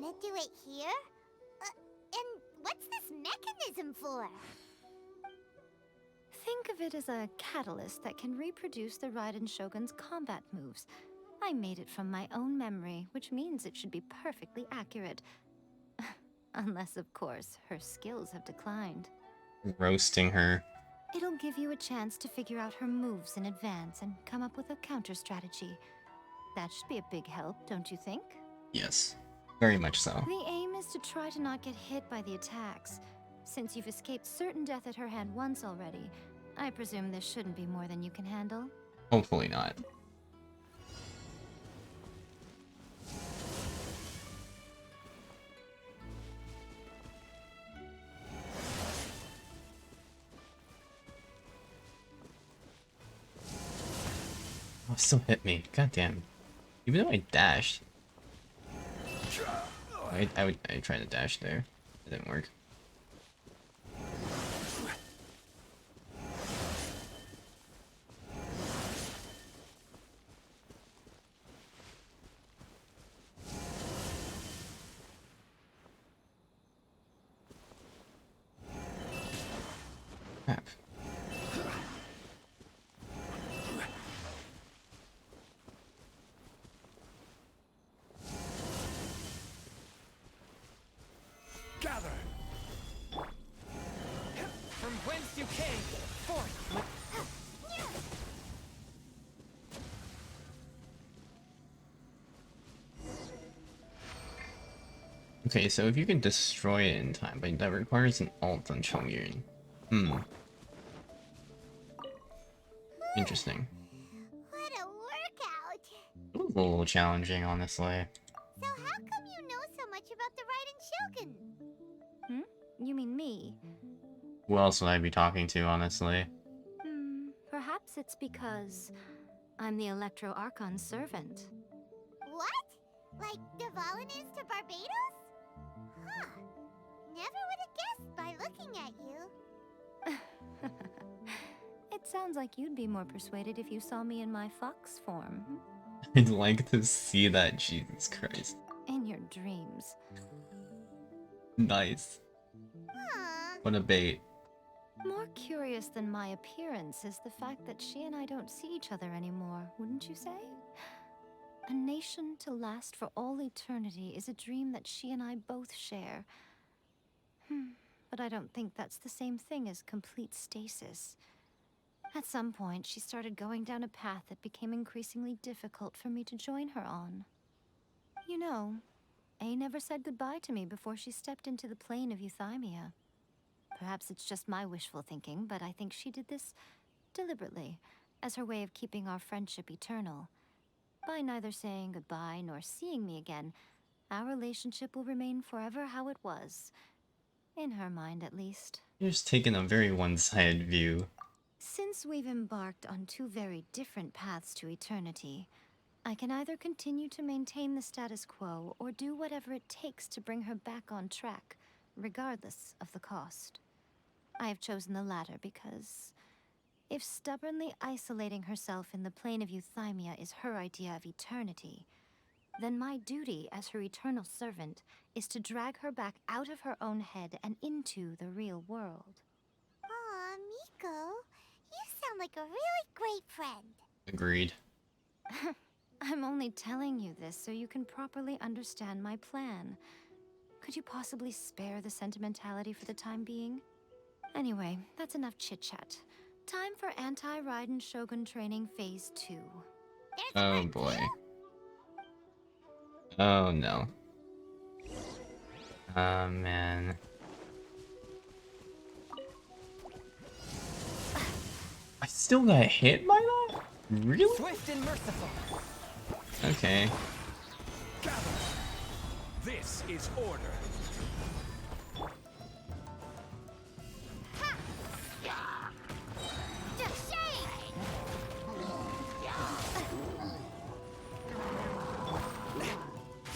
gonna do it here? And what's this mechanism for? Think of it as a catalyst that can reproduce the Raiden Shogun's combat moves. I made it from my own memory, which means it should be perfectly accurate. Unless, of course, her skills have declined. Roasting her. It'll give you a chance to figure out her moves in advance and come up with a counter strategy. That should be a big help, don't you think? Yes, very much so. The aim is to try to not get hit by the attacks. Since you've escaped certain death at her hand once already, I presume this shouldn't be more than you can handle. Hopefully not. Oh, it still hit me. God damn. Even though I dashed. I tried to dash there. It didn't work. Crap. Gather! From whence you came, forth with... Okay, so if you can destroy it in time, but that requires an ult on Chongyun. Interesting. What a workout! It was a little challenging, honestly. So how come you know so much about the Raiden Shogun? You mean me? Who else would I be talking to, honestly? Perhaps it's because I'm the Electro Archon's servant. What? Like Devalin is to Barbados? Huh. Never would have guessed by looking at you. It sounds like you'd be more persuaded if you saw me in my fox form. I'd like to see that, Jesus Christ. In your dreams. Nice. Huh. What a bait. More curious than my appearance is the fact that she and I don't see each other anymore, wouldn't you say? A nation to last for all eternity is a dream that she and I both share. But I don't think that's the same thing as complete stasis. At some point, she started going down a path that became increasingly difficult for me to join her on. You know, A never said goodbye to me before she stepped into the plane of Euthymia. Perhaps it's just my wishful thinking, but I think she did this deliberately, as her way of keeping our friendship eternal. By neither saying goodbye nor seeing me again, our relationship will remain forever how it was. In her mind, at least. You're just taking a very one-sided view. Since we've embarked on two very different paths to eternity, I can either continue to maintain the status quo or do whatever it takes to bring her back on track, regardless of the cost. I have chosen the latter because if stubbornly isolating herself in the plane of Euthymia is her idea of eternity, then my duty as her eternal servant is to drag her back out of her own head and into the real world. Aw, Miko, you sound like a really great friend. Agreed. I'm only telling you this so you can properly understand my plan. Could you possibly spare the sentimentality for the time being? Anyway, that's enough chit-chat. Time for Anti-Raiden Shogun Training Phase 2. Oh boy. Oh no. Oh man. I still got hit by that? Really? Swift and merciful. Okay. Gather. This is order.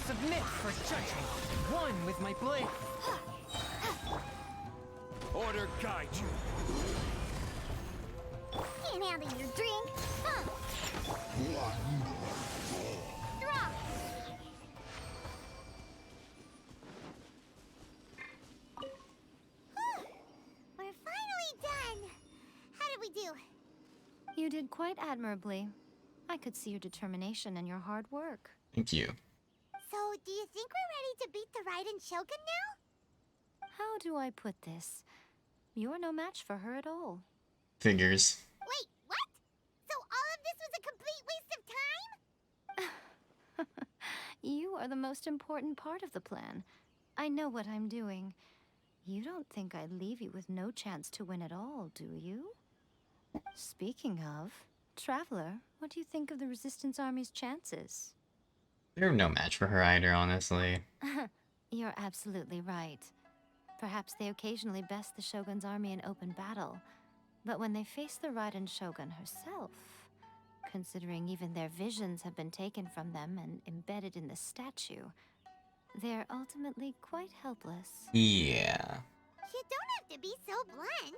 Submit for judgment. One with my blade. Order guide you. Can't handle your drink. Drop. do? You did quite admirably. I could see your determination and your hard work. Thank you. So, do you think we're ready to beat the Raiden Shogun now? How do I put this? You're no match for her at all. Figures. Wait, what? So all of this was a complete waste of time? You are the most important part of the plan. I know what I'm doing. You don't think I'd leave you with no chance to win at all, do you? Speaking of, Traveler, what do you think of the Resistance Army's chances? They're no match for her either, honestly. You're absolutely right. Perhaps they occasionally best the Shogun's army in open battle, but when they face the Raiden Shogun herself, considering even their visions have been taken from them and embedded in the statue, they're ultimately quite helpless. Yeah. You don't have to be so blunt.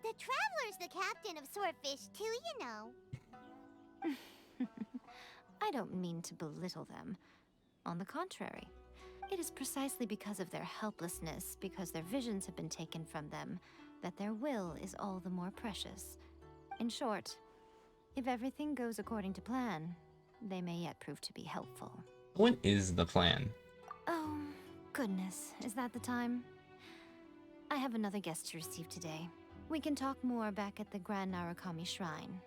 The Traveler's the captain of Swordfish too, you know. I don't mean to belittle them. On the contrary, it is precisely because of their helplessness, because their visions have been taken from them, that their will is all the more precious. In short, if everything goes according to plan, they may yet prove to be helpful. What is the plan? Oh, goodness, is that the time? I have another guest to receive today. We can talk more back at the Grand Narukami Shrine.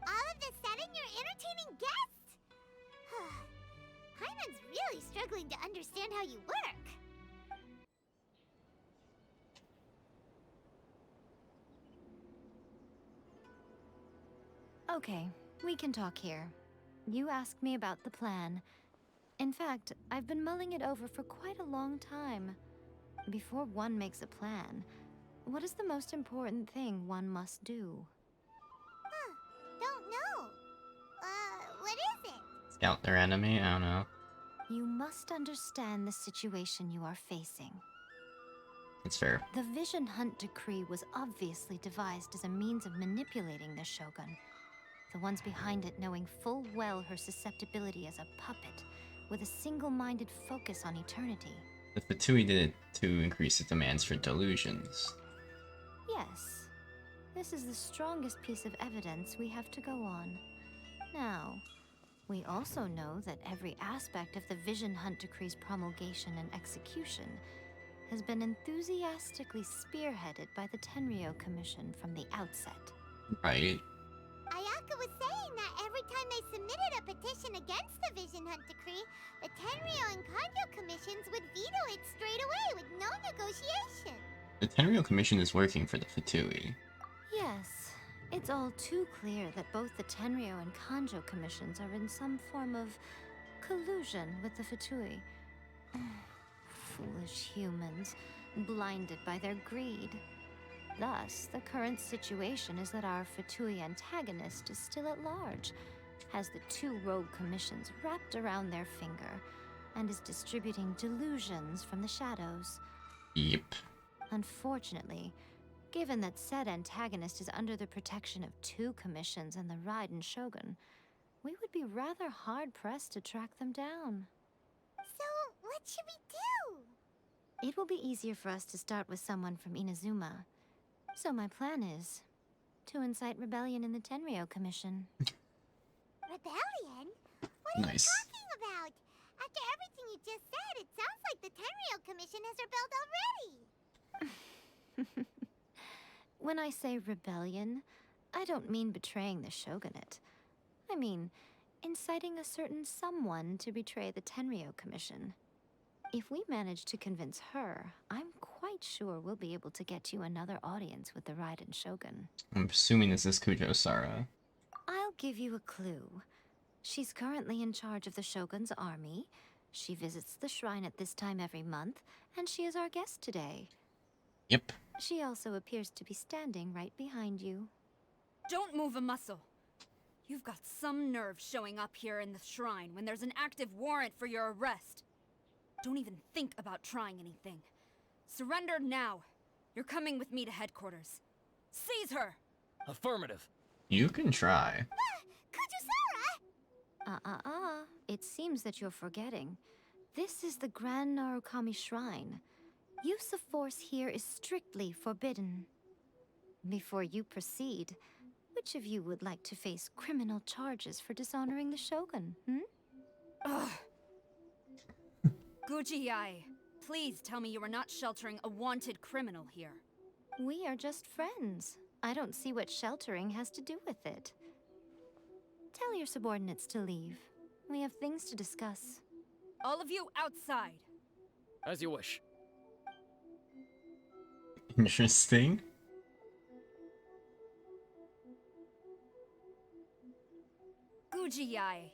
All of a sudden, you're entertaining guests? Hyman's really struggling to understand how you work. Okay, we can talk here. You asked me about the plan. In fact, I've been mulling it over for quite a long time. Before one makes a plan, what is the most important thing one must do? Don't know. What is it? Scout their enemy? I don't know. You must understand the situation you are facing. It's fair. The Vision Hunt Decree was obviously devised as a means of manipulating the Shogun. The ones behind it knowing full well her susceptibility as a puppet, with a single-minded focus on eternity. The Fatui did it to increase the demands for delusions. Yes. This is the strongest piece of evidence we have to go on. Now, we also know that every aspect of the Vision Hunt Decree's promulgation and execution has been enthusiastically spearheaded by the Tenryou Commission from the outset. Right. Ayaka was saying that every time they submitted a petition against the Vision Hunt Decree, the Tenryou and Kanjo commissions would veto it straight away with no negotiation. The Tenryou Commission is working for the Fatui. Yes, it's all too clear that both the Tenryou and Kanjo commissions are in some form of collusion with the Fatui. Foolish humans, blinded by their greed. Thus, the current situation is that our Fatui antagonist is still at large, has the two rogue commissions wrapped around their finger, and is distributing delusions from the shadows. Yep. Unfortunately, given that said antagonist is under the protection of two commissions and the Raiden Shogun, we would be rather hard-pressed to track them down. So, what should we do? It will be easier for us to start with someone from Inazuma. So my plan is to incite rebellion in the Tenryou Commission. Rebellion? What are Nice. you talking about? After everything you just said, it sounds like the Tenryou Commission has rebelled already. When I say rebellion, I don't mean betraying the shogunate. I mean inciting a certain someone to betray the Tenryou Commission. If we manage to convince her, I'm quite sure we'll be able to get you another audience with the Raiden Shogun. I'm assuming this is Kujo-Sara. I'll give you a clue. She's currently in charge of the Shogun's army. She visits the shrine at this time every month, and she is our guest today. Yep. She also appears to be standing right behind you. Don't move a muscle. You've got some nerve showing up here in the shrine when there's an active warrant for your arrest. Don't even think about trying anything. Surrender now. You're coming with me to headquarters. Seize her! Affirmative. You can try. Kujo-Sara! It seems that you're forgetting. This is the Grand Narukami Shrine. Use of force here is strictly forbidden. Before you proceed, Which of you would like to face criminal charges for dishonoring the Shogun, Ugh. Guji-ai, please tell me you are not sheltering a wanted criminal here. We are just friends. I don't see what sheltering has to do with it. Tell your subordinates to leave. We have things to discuss. All of you outside. As you wish. Interesting. Guji-ai,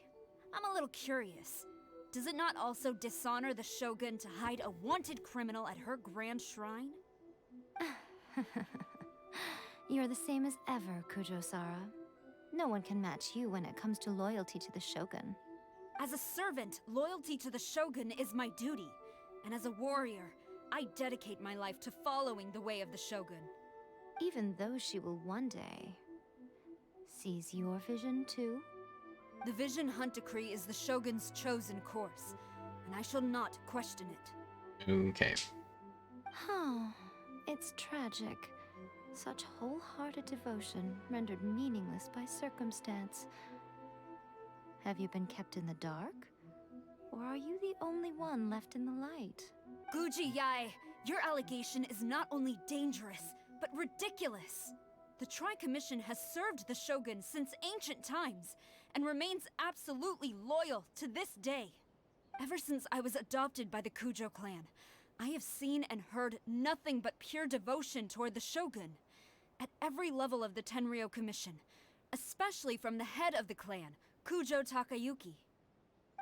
I'm a little curious. Does it not also dishonor the Shogun to hide a wanted criminal at her grand shrine? You're the same as ever, Kujo-sara. No one can match you when it comes to loyalty to the Shogun. As a servant, loyalty to the Shogun is my duty. And as a warrior, I dedicate my life to following the way of the Shogun. Even though she will one day seize your vision too? The Vision Hunt Decree is the Shogun's chosen course, and I shall not question it. Okay. Oh, it's tragic. Such wholehearted devotion rendered meaningless by circumstance. Have you been kept in the dark? Or are you the only one left in the light? Guji-ai, your allegation is not only dangerous, but ridiculous. The Tri-Commission has served the Shogun since ancient times, and remains absolutely loyal to this day. Ever since I was adopted by the Kujo clan, I have seen and heard nothing but pure devotion toward the Shogun. At every level of the Tenryou Commission, especially from the head of the clan, Kujo Takayuki.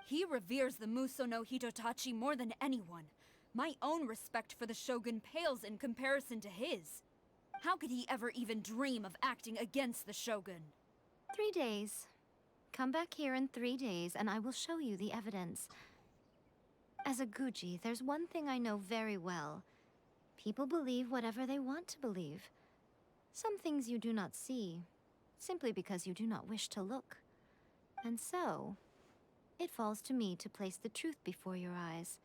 He reveres the Muso no Hitotachi more than anyone. My own respect for the Shogun pales in comparison to his. How could he ever even dream of acting against the Shogun? 3 days. Come back here in 3 days and I will show you the evidence. As a Guji, there's one thing I know very well. People believe whatever they want to believe. Some things you do not see, simply because you do not wish to look. And so, it falls to me to place the truth before your eyes,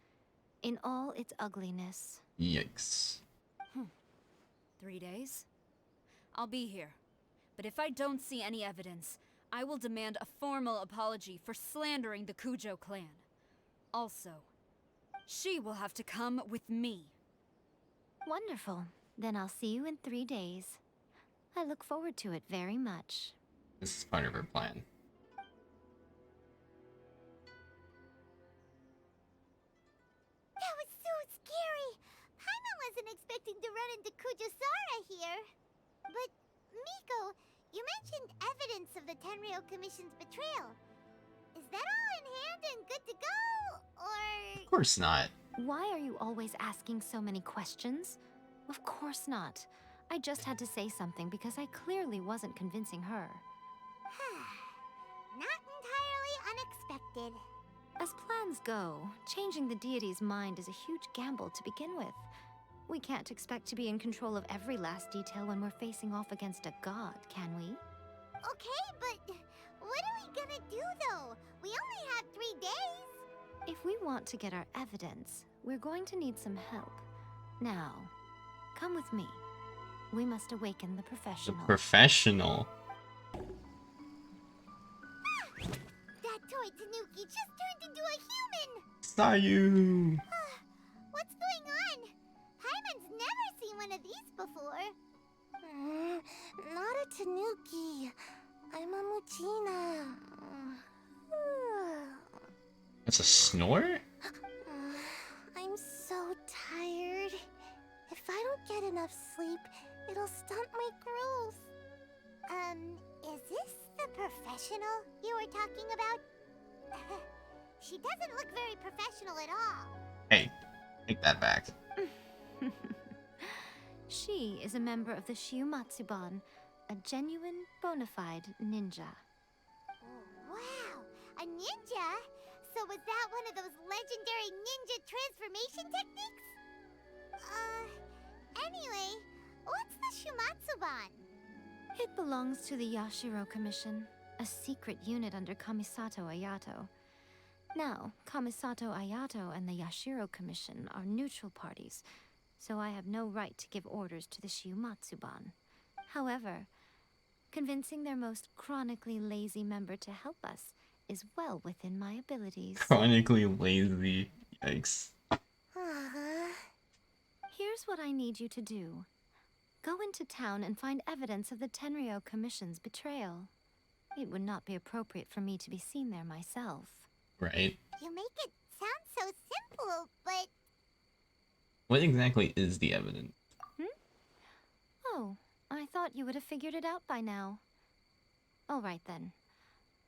in all its ugliness. Yikes. 3 days? I'll be here. But if I don't see any evidence, I will demand a formal apology for slandering the Kujo clan. Also, she will have to come with me. Wonderful. Then I'll see you in 3 days. I look forward to it very much. This is part of her plan. That was so scary. Paimon wasn't expecting to run into Kujo-sara here. But, Miko, you mentioned evidence of the Tenryou Commission's betrayal. Is that all in hand and good to go, or...? Of course not. Why are you always asking so many questions? Of course not. I just had to say something because I clearly wasn't convincing her. Not entirely unexpected. As plans go, changing the deity's mind is a huge gamble to begin with. We can't expect to be in control of every last detail when we're facing off against a god, can we? Okay, but what are we gonna do, though? We only have 3 days. If we want to get our evidence, we're going to need some help. Now, come with me. We must awaken the The professional. professional. That toy Tanuki just turned into a human! Saw you. What's going on? Paimon's never seen one of these before. Not a Tanuki. I'm a Muchina. That's a snore? I'm so tired. If I don't get enough sleep, it'll stunt my growth. Is this the professional you were talking about? She doesn't look very professional at all. Hey, take that back. She is a member of the Shiumatsuban, a genuine, bona fide ninja. Wow, a ninja? So was that one of those legendary ninja transformation techniques? Anyway, what's the Shumatsuban? It belongs to the Yashiro Commission, a secret unit under Kamisato Ayato. Now, Kamisato Ayato and the Yashiro Commission are neutral parties, so I have no right to give orders to the Shiumatsuban. However, Convincing their most chronically lazy member to help us is well within my abilities. Chronically lazy. Yikes. Here's what I need you to do. Go into town and find evidence of the Tenryou Commission's betrayal. It would not be appropriate for me to be seen there myself. Right. You make it sound so simple, but What exactly is the evidence? Oh, I thought you would have figured it out by now. All right then.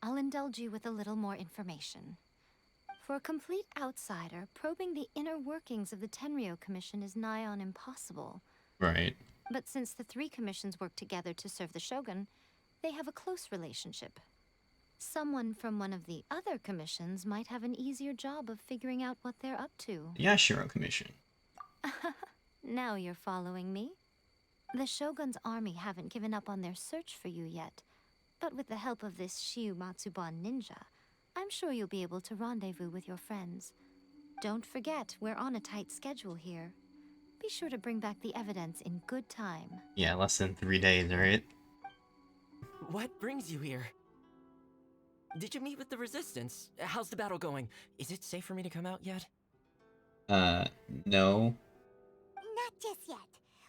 I'll indulge you with a little more information. For a complete outsider, probing the inner workings of the Tenryou Commission is nigh on impossible. Right. But since the three commissions work together to serve the Shogun, they have a close relationship. Someone from one of the other commissions might have an easier job of figuring out what they're up to. Yashiro Commission. Now you're following me. The Shogun's army haven't given up on their search for you yet, but with the help of this Shiu Matsuban ninja, I'm sure you'll be able to rendezvous with your friends. Don't forget, we're on a tight schedule here. Be sure to bring back the evidence in good time. Yeah, less than 3 days, right? What brings you here? Did you meet with the Resistance? How's the battle going? Is it safe for me to come out yet? No. not just yet.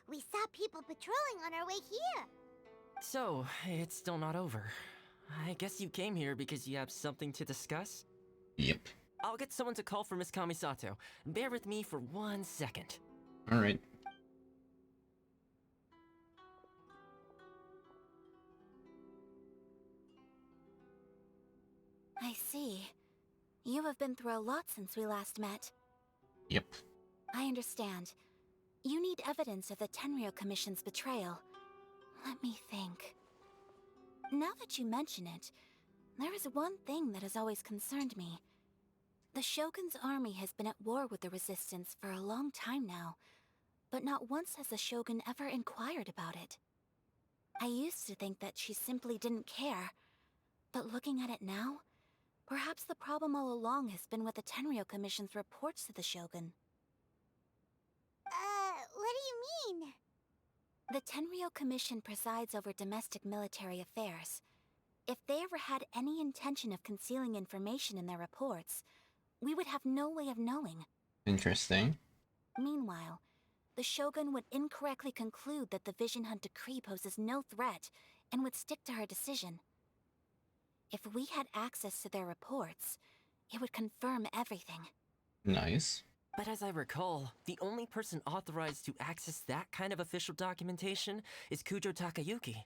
We saw people patrolling on our way here. So, it's still not over. I guess you came here because you have something to discuss? Yep. I'll get someone to call for Miss Kamisato. Bear with me for 1 second. Alright. I see. You have been through a lot since we last met. Yep. I understand. You need evidence of the Tenryou Commission's betrayal. Let me think. Now that you mention it, there is one thing that has always concerned me. The Shogun's army has been at war with the Resistance for a long time now, but not once has the Shogun ever inquired about it. I used to think that she simply didn't care, but looking at it now, perhaps the problem all along has been with the Tenryou Commission's reports to the Shogun. What do you mean? The Tenryou Commission presides over domestic military affairs. If they ever had any intention of concealing information in their reports, we would have no way of knowing. Interesting. Meanwhile, the Shogun would incorrectly conclude that the Vision Hunt decree poses no threat and would stick to her decision. If we had access to their reports, it would confirm everything. Nice. But as I recall, the only person authorized to access that kind of official documentation is Kujo Takayuki.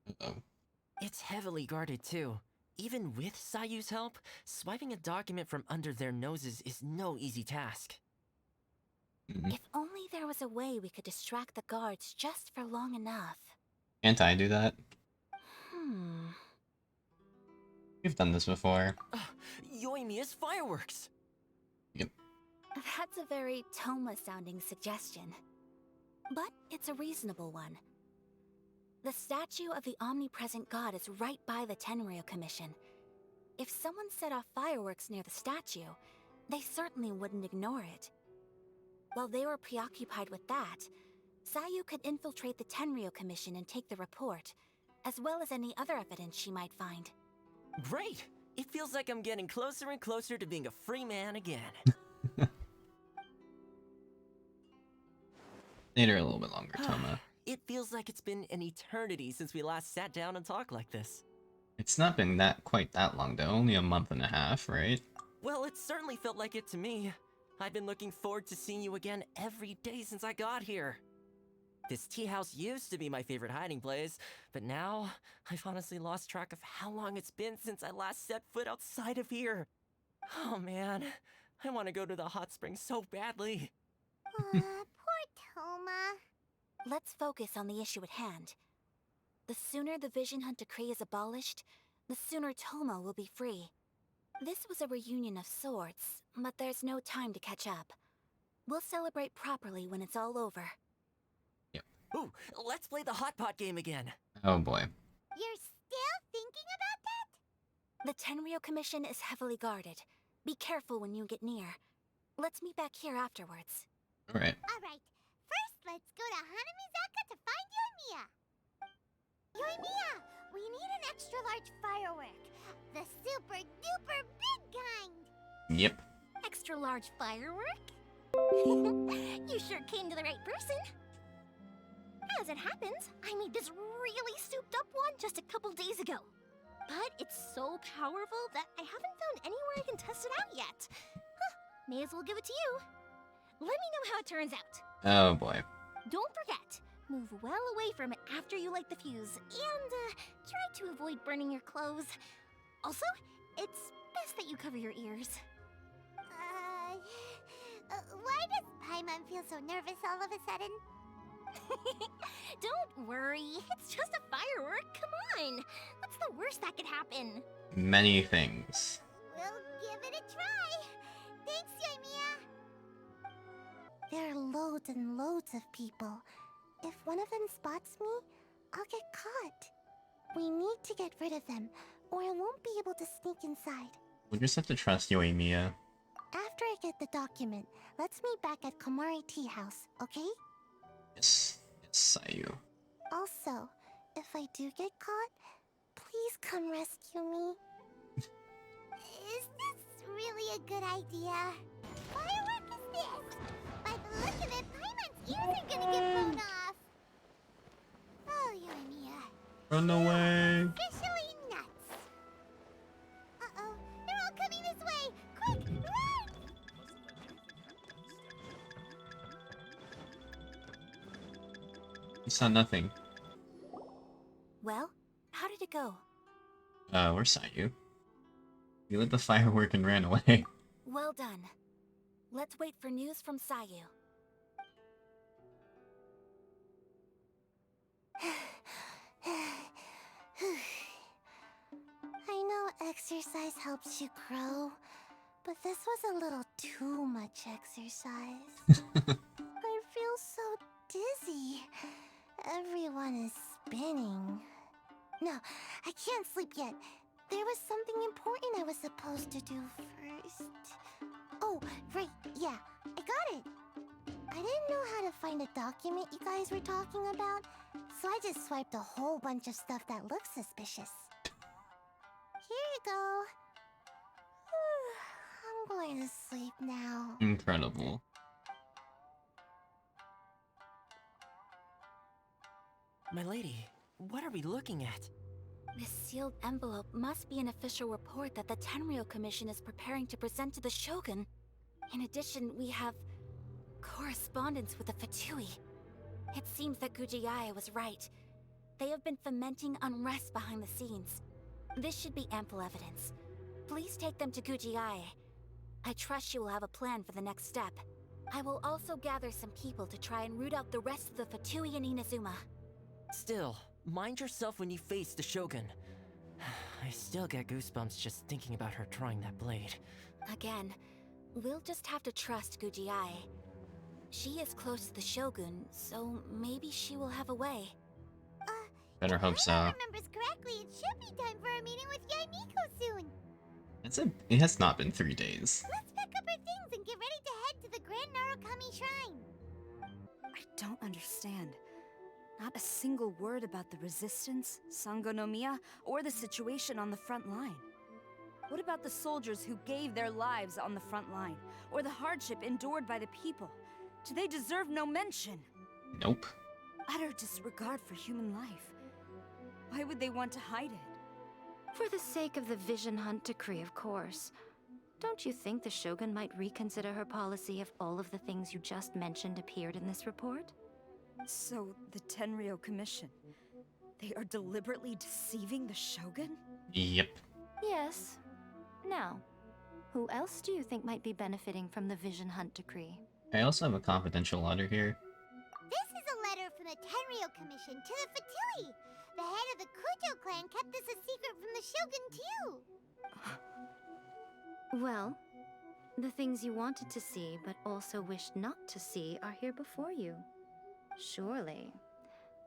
Uh-oh. It's heavily guarded too. Even with Sayu's help, swiping a document from under their noses is no easy task. Mhm. If only there was a way we could distract the guards just for long enough. Can't I do that? We've done this before. Yoimiya's fireworks! Yep. That's a very Toma-sounding suggestion. But it's a reasonable one. The statue of the omnipresent god is right by the Tenryou Commission. If someone set off fireworks near the statue, they certainly wouldn't ignore it. While they were preoccupied with that, Sayu could infiltrate the Tenryou Commission and take the report, as well as any other evidence she might find. Great! It feels like I'm getting closer and closer to being a free man again. Later a little bit longer, Toma. It feels like it's been an eternity since we last sat down and talked like this. It's not been quite that long though, only a month and a half, right? Well, it certainly felt like it to me. I've been looking forward to seeing you again every day since I got here. This tea house used to be my favorite hiding place, but now I've honestly lost track of how long it's been since I last set foot outside of here. Oh man, I want to go to the hot springs so badly. Poor Toma. Let's focus on the issue at hand. The sooner the Vision Hunt decree is abolished, the sooner Toma will be free. This was a reunion of sorts, but there's no time to catch up. We'll celebrate properly when it's all over. Ooh, let's play the hot pot game again. Oh boy. You're still thinking about that? The Tenryou Commission is heavily guarded. Be careful when you get near. Let's meet back here afterwards. Alright. Alright, first let's go to Hanamizaka to find Yoimiya. Yoimiya, we need an extra large firework. The super duper big kind. Yep. Extra large firework? You sure came to the right person. As it happens, I made this really souped up one just a couple days ago. But it's so powerful that I haven't found anywhere I can test it out yet. Huh, may as well give it to you. Let me know how it turns out. Oh boy. Don't forget, move well away from it after you light the fuse, and try to avoid burning your clothes. Also, it's best that you cover your ears. Why does Paimon feel so nervous all of a sudden? Don't worry, it's just a firework, come on! What's the worst that could happen? Many things. We'll give it a try! Thanks, Yoimiya! There are loads and loads of people. If one of them spots me, I'll get caught. We need to get rid of them, or I won't be able to sneak inside. We just have to trust Yoimiya. After I get the document, let's meet back at Komari Tea House, okay? Yes. Yes, Sayu. Also, if I do get caught, please come rescue me. Is this really a good idea? Firework is this? By the look of it, Paimon's ears are gonna get blown off. Oh, Yoimiya. Run away. Officially nuts. Uh-oh, they're all coming this way. Quick, run! You saw nothing. Well, how did it go? Where's Sayu? You lit the firework and ran away. Well done. Let's wait for news from Sayu. I know exercise helps you grow, but this was a little too much exercise. I feel so dizzy. Everyone is spinning. No, I can't sleep yet. There was something important I was supposed to do first. Oh, right, yeah, I got it. I didn't know how to find a document you guys were talking about, so I just swiped a whole bunch of stuff that looks suspicious. Here you go. I'm going to sleep now. Incredible. My lady, what are we looking at? This sealed envelope must be an official report that the Tenryou Commission is preparing to present to the Shogun. In addition, we have correspondence with the Fatui. It seems that Gujiae was right. They have been fomenting unrest behind the scenes. This should be ample evidence. Please take them to Gujiae. I trust you will have a plan for the next step. I will also gather some people to try and root out the rest of the Fatui in Inazuma. Still, mind yourself when you face the Shogun. I still get goosebumps just thinking about her drawing that blade. Again, we'll just have to trust Gujiae. She is close to the Shogun, so maybe she will have a way. Better hope so. If I remembers correctly, it should be time for a meeting with Yaimiko soon. It has not been 3 days. Let's pack up our things and get ready to head to the Grand Narukami Shrine. I don't understand. Not a single word about the resistance, Sangonomiya, or the situation on the front line. What about the soldiers who gave their lives on the front line, or the hardship endured by the people? Do they deserve no mention? Nope. Utter disregard for human life. Why would they want to hide it? For the sake of the Vision Hunt decree, of course. Don't you think the Shogun might reconsider her policy if all of the things you just mentioned appeared in this report? So, the Tenryou Commission, they are deliberately deceiving the Shogun? Yep. Yes. Now, who else do you think might be benefiting from the Vision Hunt decree? I also have a confidential letter here. This is a letter from the Tenryou Commission to the Fatui. The head of the Kujo clan kept this a secret from the Shogun, too. Well, the things you wanted to see but also wished not to see are here before you. Surely,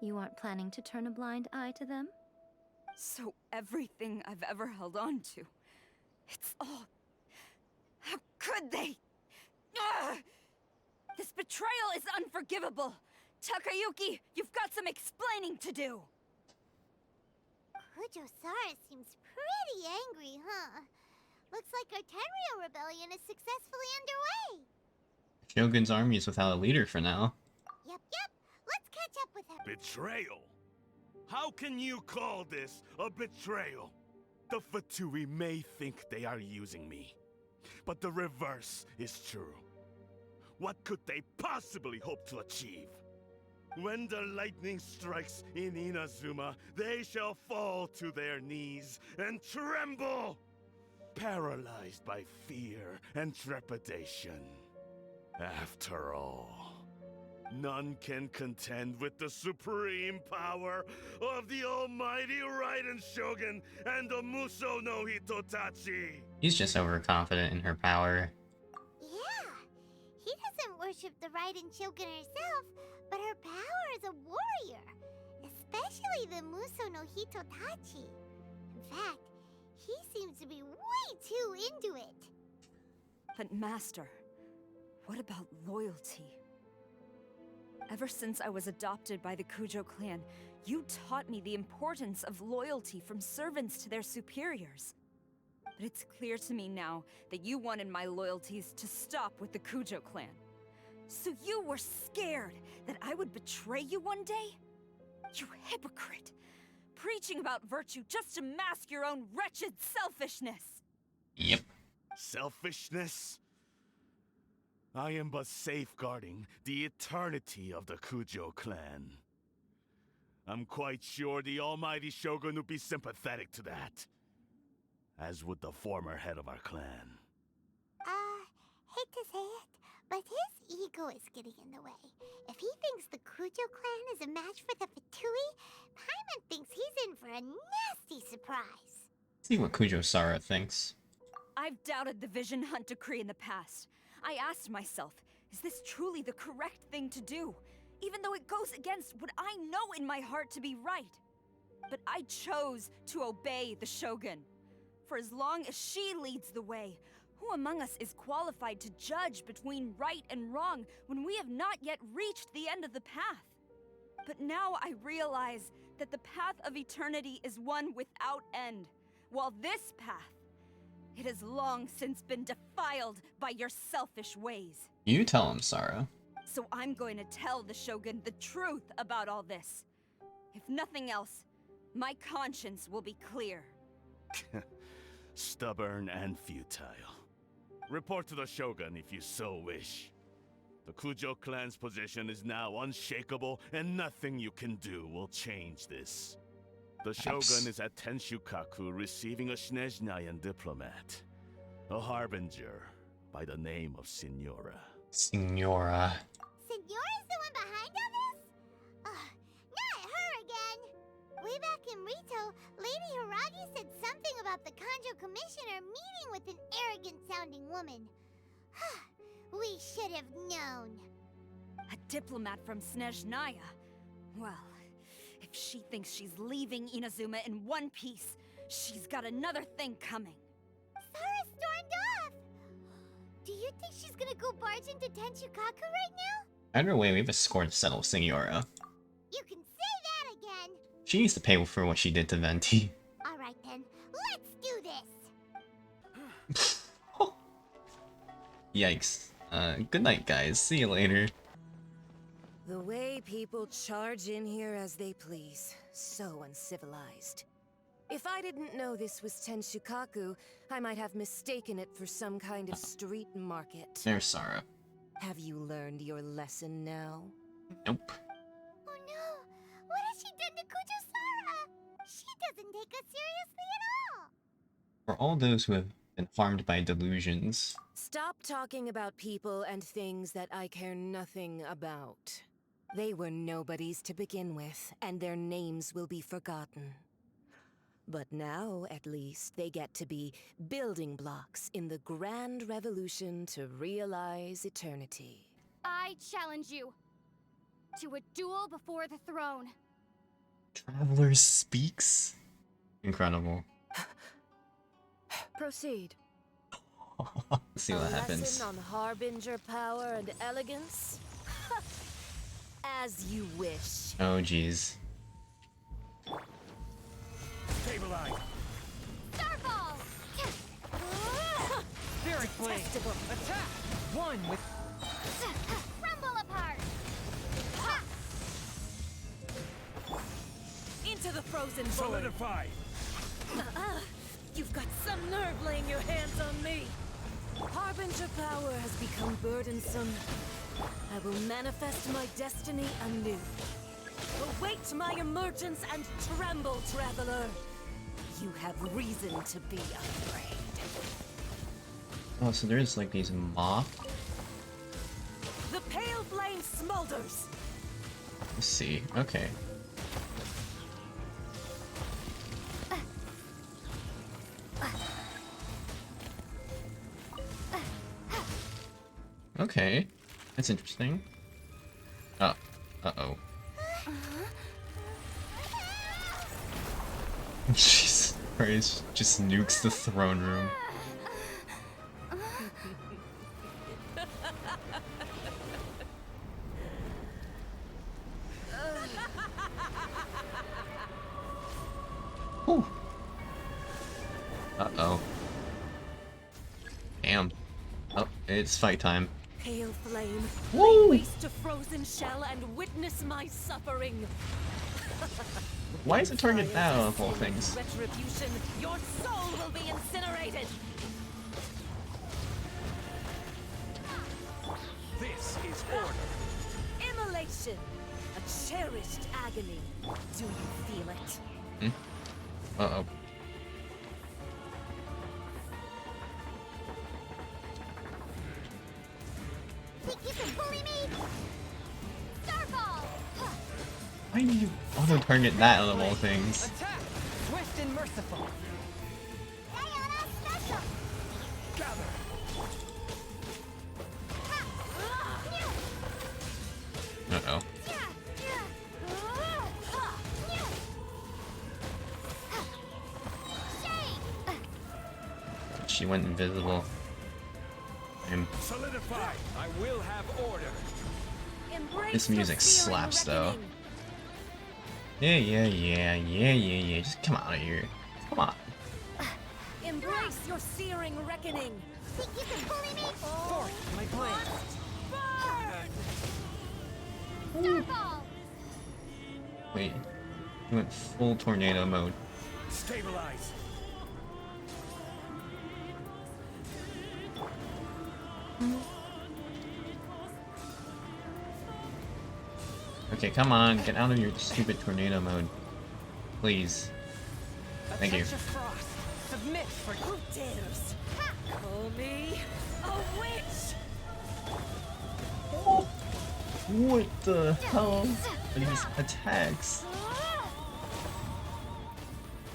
you aren't planning to turn a blind eye to them? So everything I've ever held on to, it's all... How could they? Ugh! This betrayal is unforgivable! Takayuki, you've got some explaining to do! Kujo-Sara seems pretty angry, huh? Looks like our Tenryo rebellion is successfully underway. Shogun's army is without a leader for now. Yep. Let's catch up with him. Betrayal? How can you call this a betrayal? The Fatui may think they are using me, but the reverse is true. What could they possibly hope to achieve? When the lightning strikes in Inazuma, they shall fall to their knees and tremble, paralyzed by fear and trepidation. After all, none can contend with the supreme power of the almighty Raiden Shogun and the Muso no Hitotachi. He's just overconfident in her power. Yeah, he doesn't worship the Raiden Shogun herself, but her power as a warrior, especially the Muso no Hitotachi. In fact, he seems to be way too into it. But Master, what about loyalty? Ever since I was adopted by the Kujo clan, you taught me the importance of loyalty from servants to their superiors. But it's clear to me now that you wanted my loyalties to stop with the Kujo clan. So you were scared that I would betray you one day? You hypocrite! Preaching about virtue just to mask your own wretched selfishness! Yep. Selfishness? I am but safeguarding the eternity of the Kujo clan. I'm quite sure the almighty Shogun would be sympathetic to that, as would the former head of our clan. Hate to say it, but his ego is getting in the way. If he thinks the Kujo clan is a match for the Fatui, Paimon thinks he's in for a nasty surprise. See what Kujo-Sara thinks. I've doubted the Vision Hunt decree in the past. I asked myself, is this truly the correct thing to do? Even though it goes against what I know in my heart to be right. But I chose to obey the Shogun. For as long as she leads the way, who among us is qualified to judge between right and wrong when we have not yet reached the end of the path? But now I realize that the path of eternity is one without end, while this path, it has long since been defiled by your selfish ways. You tell him, Sara. So I'm going to tell the Shogun the truth about all this. If nothing else, my conscience will be clear. Stubborn and futile. Report to the Shogun if you so wish. The Kujo clan's position is now unshakable, and nothing you can do will change this. The Shogun is at Tenshukaku receiving a Snezhnayan diplomat, a harbinger by the name of Signora. Signora. Signora's the one behind all this? Not her again! Way back in Rito, Lady Hiragi said something about the Kanjo Commissioner meeting with an arrogant-sounding woman. We should have known. A diplomat from Snezhnaya? Well, if she thinks she's leaving Inazuma in one piece, she's got another thing coming. Sara stormed off! Do you think she's gonna go barge into Tenshukaku right now? Either way, we have a score to settle, Signora. You can say that again! She needs to pay for what she did to Venti. Alright then, let's do this! Yikes. Good night, guys. See you later. The way people charge in here as they please. So uncivilized. If I didn't know this was Tenshukaku, I might have mistaken it for some kind of street market. There's Sara. Have you learned your lesson now? Nope. Oh no! What has she done to Kujo-Sara? She doesn't take us seriously at all! For all those who have been harmed by delusions. Stop talking about people and things that I care nothing about. They were nobodies to begin with, and their names will be forgotten. But now, at least, they get to be building blocks in the grand revolution to realize eternity. I challenge you to a duel before the throne. Traveler speaks? Incredible. Proceed. Let's see what A happens. lesson on harbinger power and elegance? As you wish. Oh, jeez. Stabilize. Starball! Spirit Blade. Attack. One with Crumble apart! Into the frozen void. solidify. You've got some nerve laying your hands on me. Harbinger power has become burdensome. I will manifest my destiny anew. Await my emergence and tremble, traveler. You have reason to be afraid. Oh, so there's like these moth. The pale flame smolders. Let's see. Okay. Okay, that's interesting. Oh, uh-oh. Jesus Christ, just nukes the throne room. Whew. Uh-oh. Damn. Oh, it's fight time. Pale flame, Woo! lay waste to frozen shell and witness my suffering. Why is it targeted that of all things? Retribution, your soul will be incinerated. This is order. Immolation, a cherished agony. Do you feel it? Uh-oh. Think you can bully me? Starball! Why do you auto-target that of all things? Attack. Swift and merciful. Diana special! Gather. Uh-oh. She went invisible. Solidify. I will have order. Embrace This your music searing slaps, though. reckoning. Yeah. Just come out of here. Come on. Embrace your searing reckoning. Think you can bully me? Forth my blade. Starball! Wait. He went full tornado mode. Stabilize. Okay, come on. Get out of your stupid tornado mode. Please. Thank you. Attention Frost. Submit for Who dares call me a witch? What the hell are these attacks?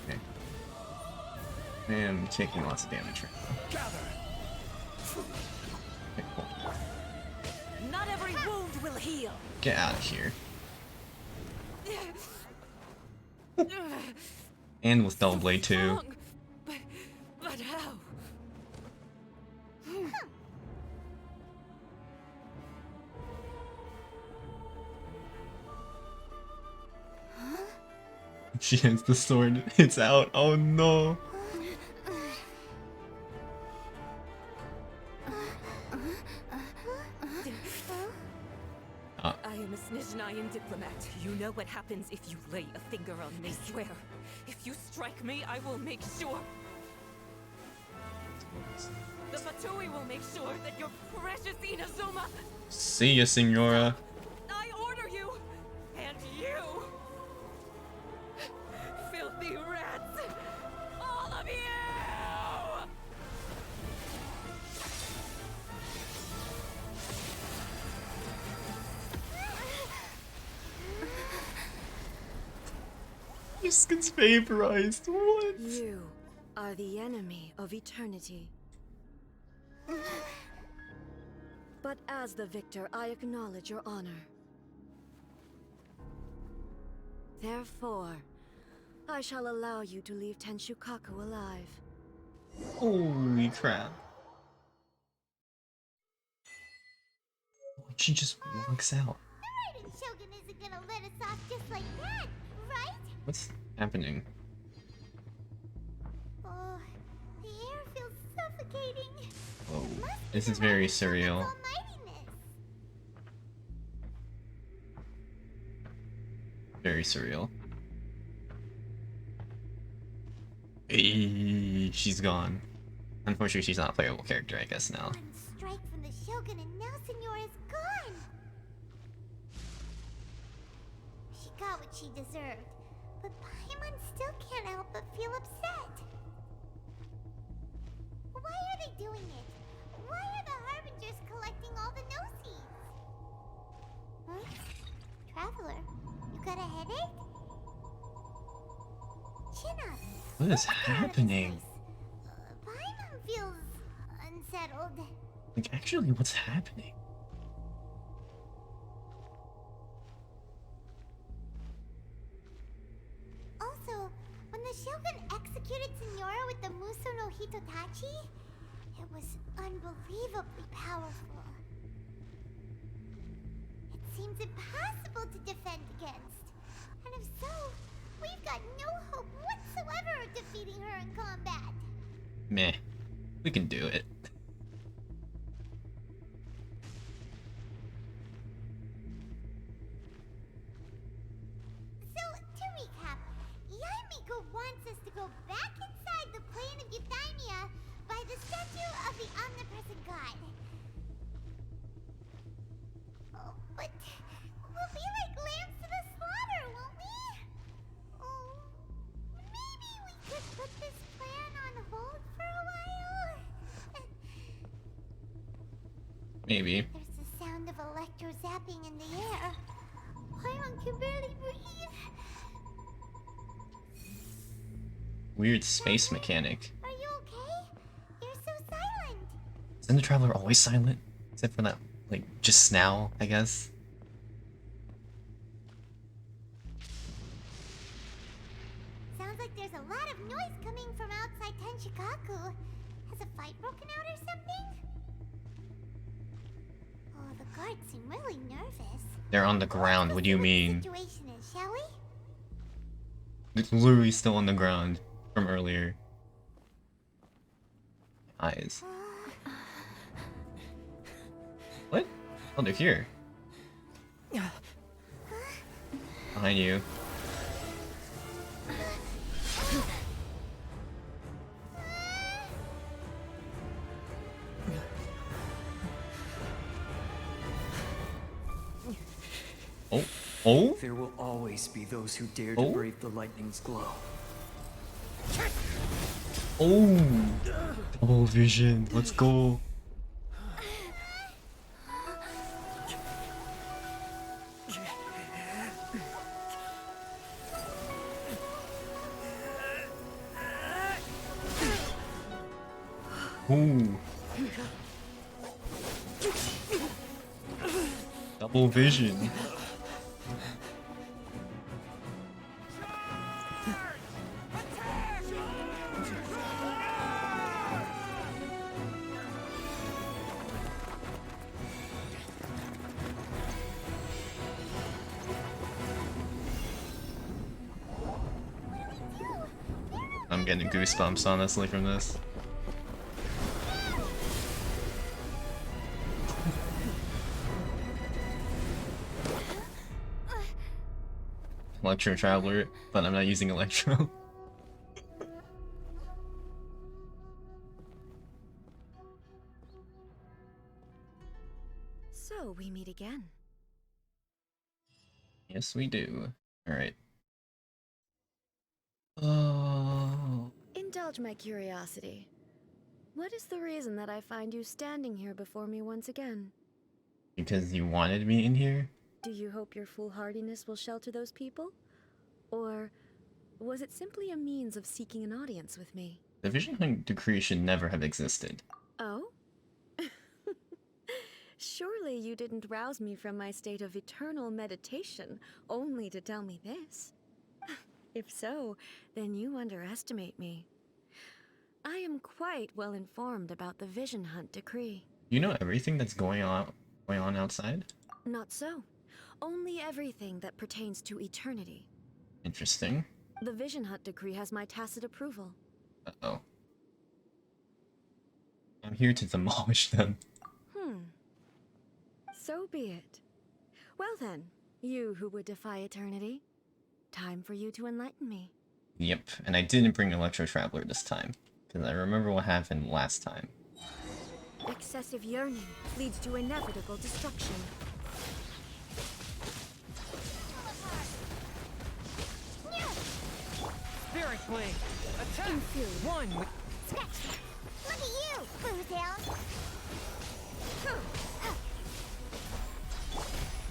Okay. I am taking lots of damage right now. gather. Okay, cool. Not every wound will heal. Get out of here. And with Double Blade too. Wrong. But how? She has the sword. It's out. Oh no. I am a Snezhnayan diplomat. You know what happens if you lay a finger on me. I swear, if you strike me, I will make sure. The Fatui will make sure that your precious Inazuma. See ya, Senora. I order you, and you, filthy rats, all of you. Your skin's vaporized. What? You are the enemy of eternity. But as the victor, I acknowledge your honor. Therefore, I shall allow you to leave Tenshukaku alive. Holy crap. She just walks out. The Raiden Shogun isn't gonna let us off just like that, right? What's happening? suffocating. Whoa. It must This be is the very Rising Sun's surreal. almightiness. Very surreal. Hey, she's gone. Unfortunately, she's not a playable character, I guess, now. One strike from the Shogun and now Senora is gone. She got what she deserved, but Paimon still can't help but feel upset. Why are they doing it? Why are the Harbingers collecting all the no-seeds? Huh? Traveler, you got a headache? Chin up. What is Let's get out of this happening? place. Paimon feels unsettled. Like, actually, what's happening? Also, when the Shogun executed Senora with the Muso no Hitotachi, it was unbelievably powerful. It seems impossible to defend against. And if so, we've got no hope whatsoever of defeating her in combat. Meh. We can do it. So, to recap, Yaimiko wants us to go back inside the plane of Euthymia by the statue of the omnipresent god. Oh, but we'll be like lambs to the slaughter, won't we? Oh, maybe we could put this plan on hold for a while? Maybe. There's the sound of electro zapping in the air. Paimon can barely breathe. Weird space mechanic. Are you okay? You're so silent. Isn't the Traveler always silent? Except for that, like, just now, I guess? Sounds like there's a lot of noise coming from outside Tenshikaku. Has a fight broken out or something? Oh, the guards seem really nervous. They're on the ground, what do you mean? What the situation is, shall we? It's literally still on the ground from earlier. Eyes. What? Oh, they're here. Behind you. Oh. Oh? There will always be those who dare Oh? to brave the lightning's glow. Oh! Double vision. Let's go. Ooh. Double vision. I'm getting goosebumps, honestly, from this. Electro Traveler, but I'm not using Electro. So we meet again. Yes, we do. Alright. Oh. Indulge my curiosity. What is the reason that I find you standing here before me once again? Because you wanted me in here? Do you hope your foolhardiness will shelter those people? Or was it simply a means of seeking an audience with me? The Vision Hunt decree should never have existed. Oh? Surely you didn't rouse me from my state of eternal meditation only to tell me this. If so, then you underestimate me. I am quite well informed about the Vision Hunt decree. You know everything that's going on outside? Not so. Only everything that pertains to eternity. Interesting. The Vision Hunt decree has my tacit approval. Uh-oh. I'm here to demolish them. So be it. Well then, you who would defy eternity, time for you to enlighten me. Yep, and I didn't bring Electro Traveler this time, because I remember what happened last time. Excessive yearning leads to inevitable destruction. Spirit Blade! Attack! One with... Look at you, Boozle!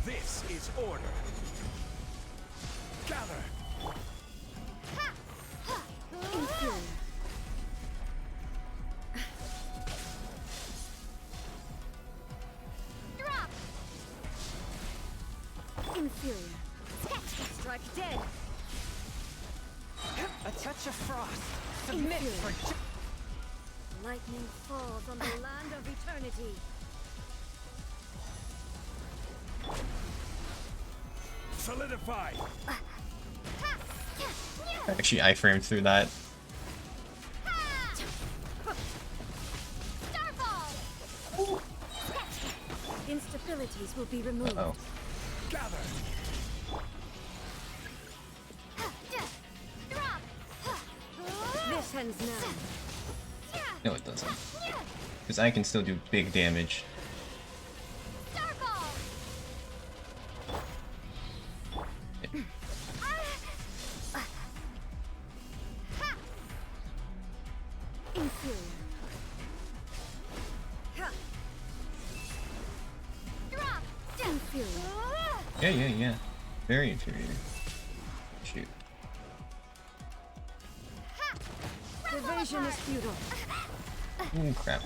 This is order. Gather. Inferior. Drop! Inferior. Strike dead. A touch of frost. Submit for... Lightning falls on the land of eternity. Solidify. Actually, I framed through that. Starfall! Instabilities will be removed. Uh-oh. Gather. Drop! This ends now. No, it doesn't. Because I can still do big damage. Starfall! Inferior. Drop! Inferior. Yeah. Very inferior. Shoot. Evasion is futile. Ooh, crap.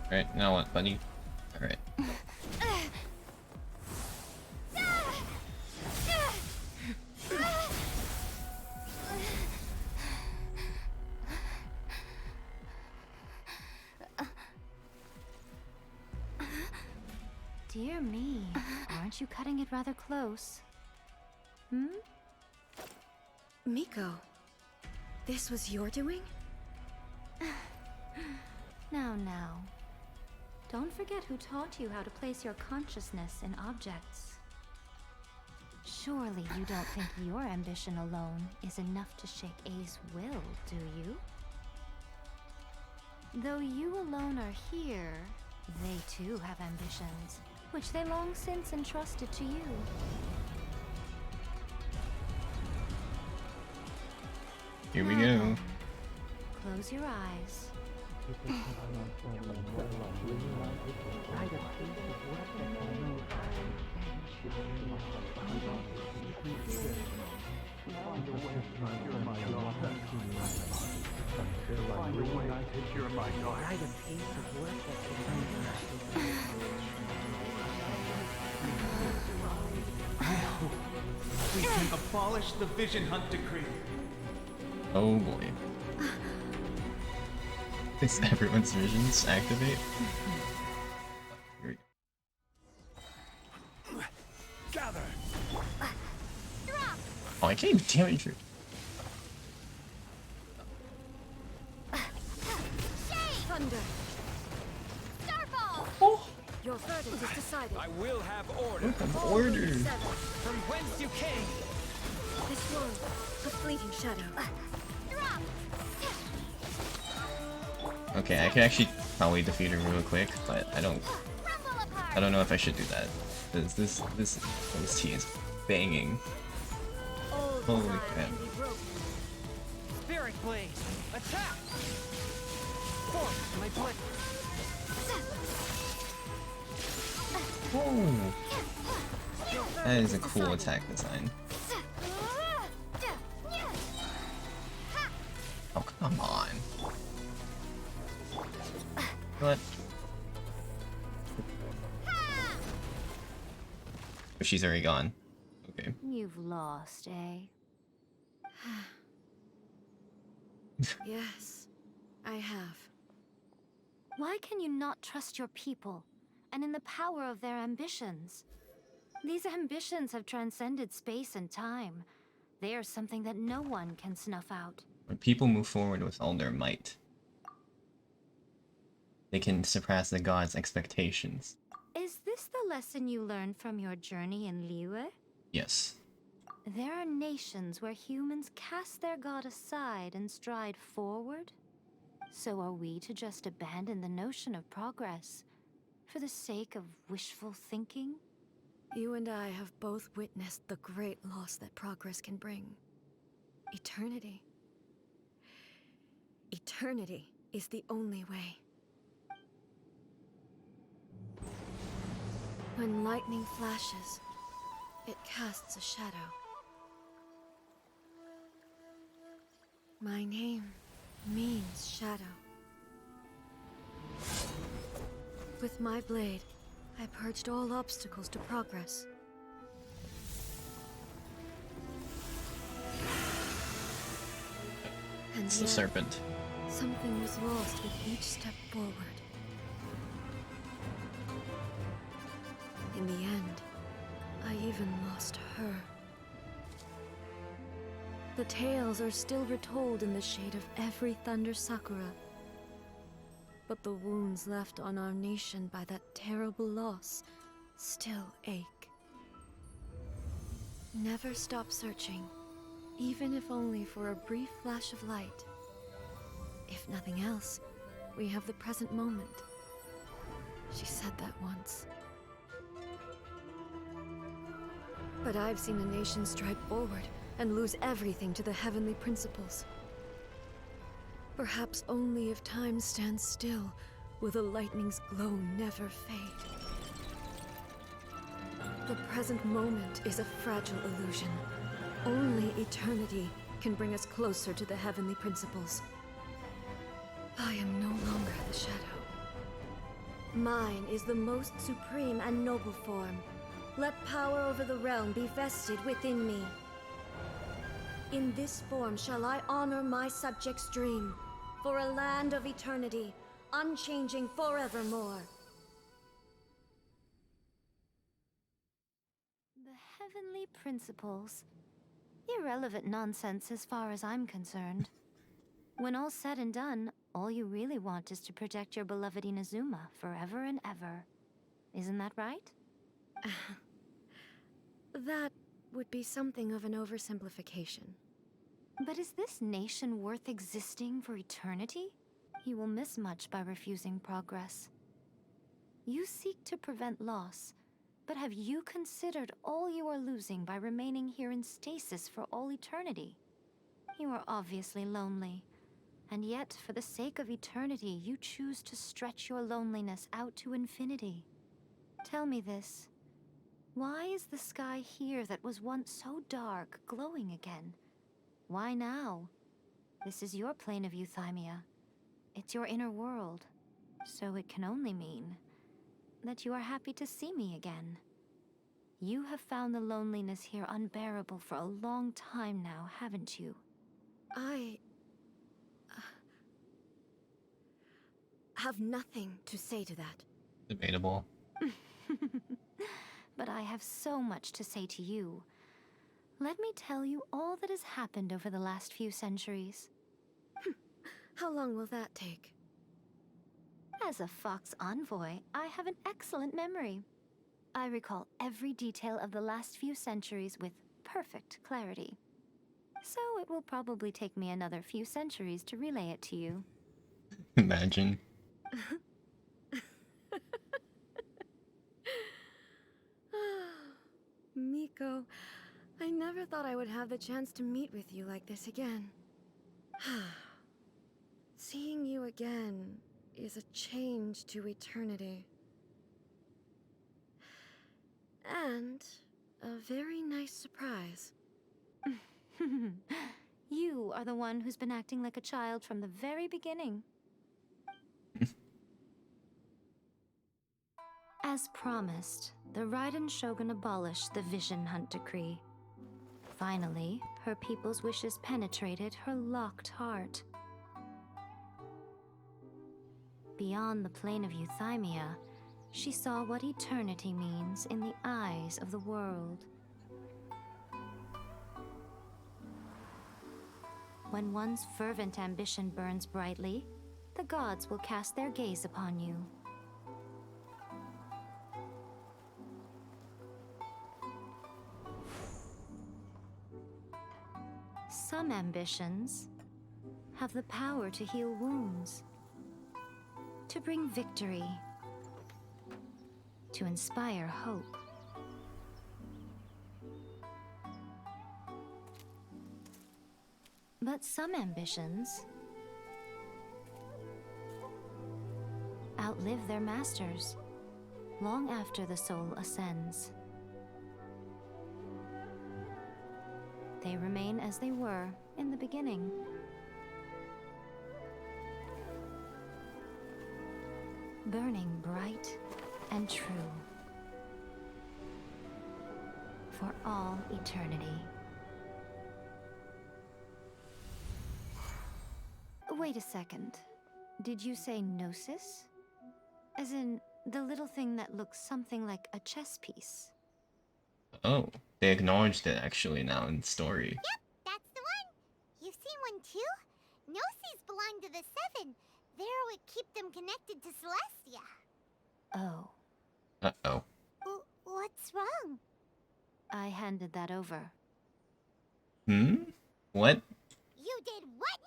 Alright, now what, buddy? Alright. Dear me, aren't you cutting it rather close? Hmm? Miko, this was your doing? Now. Don't forget who taught you how to place your consciousness in objects. Surely you don't think your ambition alone is enough to shake A's will, do you? Though you alone are here, they too have ambitions, which they long since entrusted to you. Here we go. Close your eyes. We can abolish the Vision Hunt decree. Oh boy. Is everyone's visions activate? Here we go. Gather. Oh, I can't even damage her. Thunder. Starfall! Oh! Your verdict is decided. I will have order. Of order. From whence you came. This world, a fleeting shadow. Drop! Okay, I can actually probably defeat her real quick, but I don't know if I should do that. This tea is banging. Holy crap. Spirit Blade. Attack! Force my blade. Oh, that is a cool attack design. Oh, come on. What? Oh, she's already gone. Okay. You've lost, eh? Yes, I have. Why can you not trust your people, and in the power of their ambitions? These ambitions have transcended space and time. They are something that no one can snuff out. When people move forward with all their might. they can surpass the gods' expectations. Is this the lesson you learned from your journey in Liyue? Yes. There are nations where humans cast their god aside and stride forward. So are we to just abandon the notion of progress for the sake of wishful thinking? You and I have both witnessed the great loss that progress can bring. Eternity. Eternity is the only way. When lightning flashes, it casts a shadow. My name means shadow. With my blade, I purged all obstacles to progress. And It's the yet, serpent. something was lost with each step forward. In the end, I even lost her. The tales are still retold in the shade of every Thunder Sakura. But the wounds left on our nation by that terrible loss still ache. Never stop searching, even if only for a brief flash of light. If nothing else, we have the present moment. She said that once. But I've seen a nation stride forward and lose everything to the heavenly principles. Perhaps only if time stands still will the lightning's glow never fade. The present moment is a fragile illusion. Only eternity can bring us closer to the heavenly principles. I am no longer the shadow. Mine is the most supreme and noble form. Let power over the realm be vested within me. In this form shall I honor my subjects' dream, for a land of eternity, unchanging forevermore. The heavenly principles. Irrelevant nonsense as far as I'm concerned. When all's said and done, all you really want is to protect your beloved Inazuma forever and ever. Isn't that right? That would be something of an oversimplification. But is this nation worth existing for eternity? You will miss much by refusing progress. You seek to prevent loss, but have you considered all you are losing by remaining here in stasis for all eternity? You are obviously lonely, and yet for the sake of eternity, you choose to stretch your loneliness out to infinity. Tell me this. Why is the sky here that was once so dark glowing again? Why now? This is your plane of euthymia. It's your inner world. So it can only mean that you are happy to see me again. You have found the loneliness here unbearable for a long time now, haven't you? I have nothing to say to that. Debatable. But I have so much to say to you. Let me tell you all that has happened over the last few centuries. How long will that take? As a Fox envoy, I have an excellent memory. I recall every detail of the last few centuries with perfect clarity. So it will probably take me another few centuries to relay it to you. Imagine. Miko, I never thought I would have the chance to meet with you like this again. Seeing you again is a change to eternity. And a very nice surprise. You are the one who's been acting like a child from the very beginning. As promised, the Raiden Shogun abolished the Vision Hunt Decree. Finally, her people's wishes penetrated her locked heart. Beyond the plane of euthymia, she saw what eternity means in the eyes of the world. When one's fervent ambition burns brightly, the gods will cast their gaze upon you. Some ambitions have the power to heal wounds, to bring victory, to inspire hope. But some ambitions outlive their masters long after the soul ascends. They remain as they were in the beginning. Burning bright and true for all eternity. Wait a second. Did you say gnosis? As in, the little thing that looks something like a chess piece? Oh, they acknowledged it actually now in the story. Yep, that's the one. You've seen one too? Gnosis belong to the Seven. They're what keep them connected to Celestia. Oh. Uh-oh. What's wrong? I handed that over. Hmm? What? You did what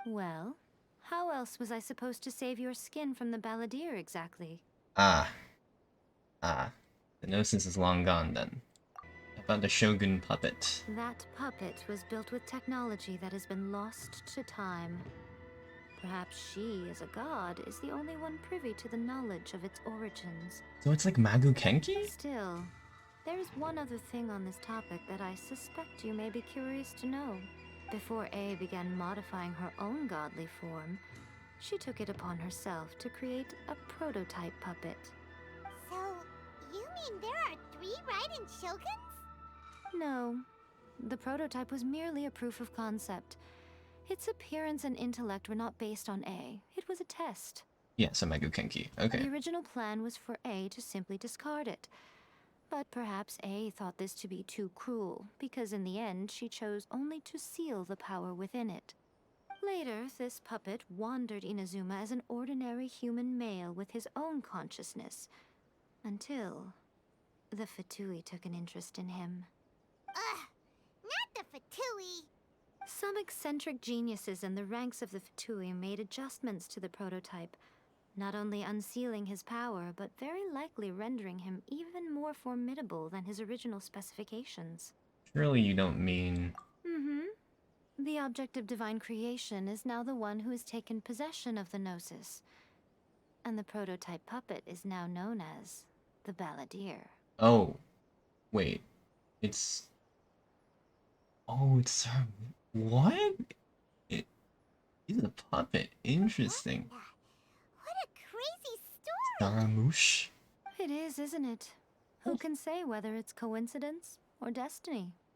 now? Well, how else was I supposed to save your skin from the balladeer exactly? Ah. The Gnosis is long gone then. How about the Shogun puppet? That puppet was built with technology that has been lost to time. Perhaps she, as a god, is the only one privy to the knowledge of its origins. So it's like Magu Kenki? Still, there is one other thing on this topic that I suspect you may be curious to know. Before A began modifying her own godly form, she took it upon herself to create a prototype puppet. So, you mean there are 3 Raiden Shoguns? No, the prototype was merely a proof of concept. Its appearance and intellect were not based on A. It was a test. Yeah, so Magu Kenki. Okay. The original plan was for A to simply discard it. But perhaps A thought this to be too cruel, because in the end she chose only to seal the power within it. Later, this puppet wandered Inazuma as an ordinary human male with his own consciousness, until the Fatui took an interest in him. Ugh, not the Fatui. Some eccentric geniuses in the ranks of the Fatui made adjustments to the prototype, not only unsealing his power, but very likely rendering him even more formidable than his original specifications. Surely you don't mean... The object of divine creation is now the one who has taken possession of the Gnosis, and the prototype puppet is now known as the Balladeer. Oh. Wait. It's... Oh, it's her... What? It's a puppet. Interesting. What a crazy story! Scaramouche? It is, isn't it? Who can say whether it's coincidence or destiny?